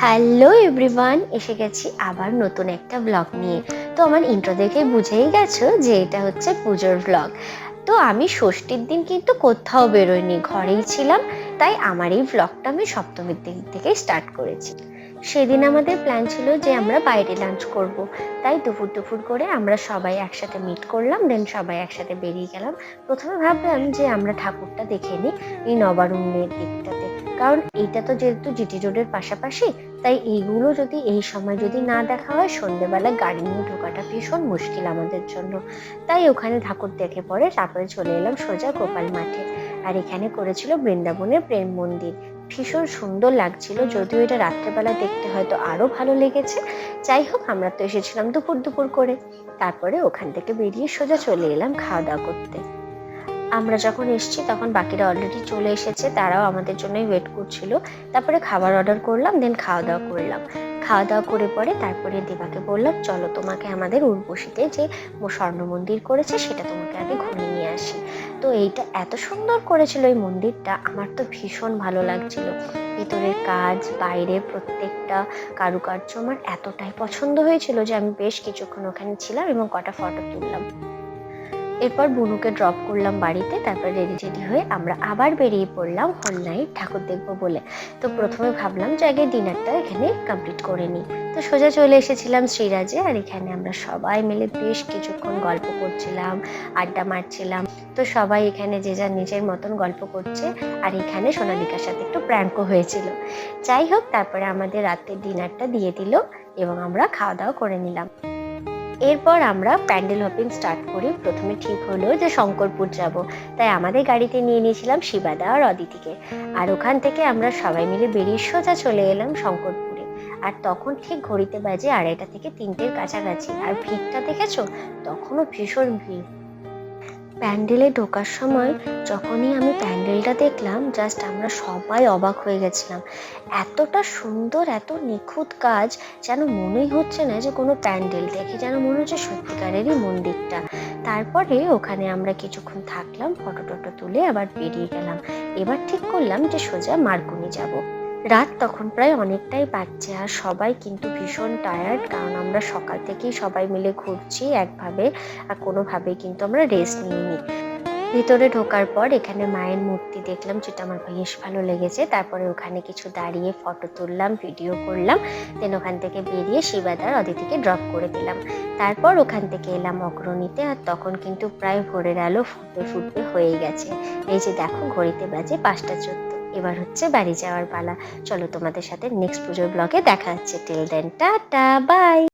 Hello everyone, এসে গেছি আবার নতুন একটা ব্লগ নিয়ে। তো আমার ইন্ট্রো দেখে বুঝেই গেছো যে এটা হচ্ছে পুজোর ব্লগ। তো আমি ষষ্ঠীর দিন কিন্তু কোথাও বেরোইনি, ঘরেই ছিলাম। তাই আমার এই ব্লগটা আমি সপ্তমীর দিন থেকে স্টার্ট করেছি। সেদিন আমাদের প্ল্যান ছিল যে আমরা বাইরে লাঞ্চ করব। তাই দুপুর দুপুর করে আমরা সবাই একসাথে মিট করলাম, দেন সবাই একসাথে বেরিয়ে গেলাম। প্রথমে ভাবলাম যে আমরা ঠাকুরটা দেখে নিই এই নবারুণের দিকটাতে, কারণ এইটা তো যেহেতু জিটি রোডের পাশাপাশি, তাই এইগুলো যদি এই সময় যদি না দেখা হয়, সন্ধ্যেবেলা গাড়ি নিয়ে ঢোকাটা ভীষণ মুশকিল আমাদের জন্য। তাই ওখানে ঠাকুর দেখে পরে তারপরে চলে এলাম সোজা গোপাল মাঠে। আর এখানে করেছিল বৃন্দাবনের প্রেম মন্দির। ভীষণ সুন্দর লাগছিল, যদিও এটা রাত্রেবেলা দেখতে হয়তো আরো ভালো লেগেছে। যাই হোক, আমরা তো এসেছিলাম দুপুর দুপুর করে। তারপরে ওখান থেকে বেরিয়ে সোজা চলে এলাম খাওয়া দাওয়া করতে। আমরা যখন এসেছি তখন বাকিরা অলরেডি চলে এসেছে, তারাও আমাদের জন্যই ওয়েট করছিল। তারপরে খাবার অর্ডার করলাম, দেন খাওয়া দাওয়া করলাম। খাওয়া দাওয়া করে পরে তারপরে দেবাকে বললাম, চলো তোমাকে আমাদের উর্বশীতে যে স্বর্ণ মন্দির করেছে সেটা তোমাকে আগে ঘুরিয়ে নিয়ে আসি। তো এইটা এত সুন্দর করেছিল এই মন্দিরটা, আমার তো ভীষণ ভালো লাগছিল। ভিতরের কাজ, বাইরে প্রত্যেকটা কারুকার্য আমার এতটাই পছন্দ হয়েছিল যে আমি বেশ কিছুক্ষণ ওখানে ছিলাম এবং কটা ফটো তুললাম। এরপর বুনুকে ড্রপ করলাম বাড়িতে, তারপর রেডি টেডি হয়ে আমরা আবার বেরিয়ে পড়লাম হল নাইট ঠাকুর দেখবো বলে। তো প্রথমে ভাবলাম যে আগে ডিনারটা এখানে কমপ্লিট করে নিই। তো সোজা চলে এসেছিলাম শ্রীরাজে, আর এখানে আমরা সবাই মিলে বেশ কিছুক্ষণ গল্প করছিলাম, আড্ডা মারছিলাম। তো সবাই এখানে যে যার নিজের মতন গল্প করছে, আর এখানে সোনালিকার সাথে একটু প্র্যাঙ্কও হয়েছিল। যাই হোক, তারপরে আমাদের রাতের ডিনারটা দিয়ে দিল এবং আমরা খাওয়া দাওয়া করে নিলাম। এরপর আমরা প্যান্ডেল হপিং স্টার্ট করি। প্রথমে ঠিক হলো যে শঙ্করপুর যাব, তাই আমাদের গাড়িতে নিয়ে নিয়েছিলাম শিবাদা আর অদিতিকে। আর ওখান থেকে আমরা সবাই মিলে বেরিয়ে সোজা চলে এলাম শঙ্করপুরে। আর তখন ঠিক ঘড়িতে বাজে 2:30 থেকে 3টের কাছাকাছি। আর ভিড়টা দেখেছো, তখনও ভীষণ ভিড়। প্যান্ডেলে ঢোকার সময় যখনই আমি প্যান্ডেলটা দেখলাম, জাস্ট আমরা সবাই অবাক হয়ে গেছিলাম। এতটা সুন্দর, এত নিখুঁত কাজ, যেন মনেই হচ্ছে না যে কোনো প্যান্ডেল, দেখে যেন মনে হচ্ছে সত্যিকারেরই মন্দিরটা। তারপরে ওখানে আমরা কিছুক্ষণ থাকলাম, ফটো টটো তুলে আবার বেরিয়ে গেলাম। এবার ঠিক করলাম যে সোজা মার্কুনি যাব। রাত তখন প্রায় অনেকটাই বাজছে, আর সবাই কিন্তু ভীষণ টায়ার্ড, কারণ আমরা সকাল থেকেই সবাই মিলে ঘুরছি একভাবে, আর কোনোভাবেই কিন্তু আমরা রেস্ট নিইনি। ভিতরে ঢোকার পর এখানে মায়ের মূর্তি দেখলাম, যেটা আমার বেশ ভালো লেগেছে। তারপরে ওখানে কিছু দাঁড়িয়ে ফটো তুললাম, ভিডিও করলাম। দেন ওখান থেকে বেরিয়ে শিবাদার অদিতিকে ড্রপ করে দিলাম। তারপর ওখান থেকে এলাম অগ্রণীতে, আর তখন কিন্তু প্রায় ভোরের আলো ফুটে ফুটে হয়ে গেছে। এই যে দেখো, ঘড়িতে বাজে 5টা 14। এবার হচ্ছে বাড়ি যাওয়ার পালা। চলো, তোমাদের সাথে নেক্সট পুজোর ব্লগে দেখা হচ্ছে। Till then tata, by.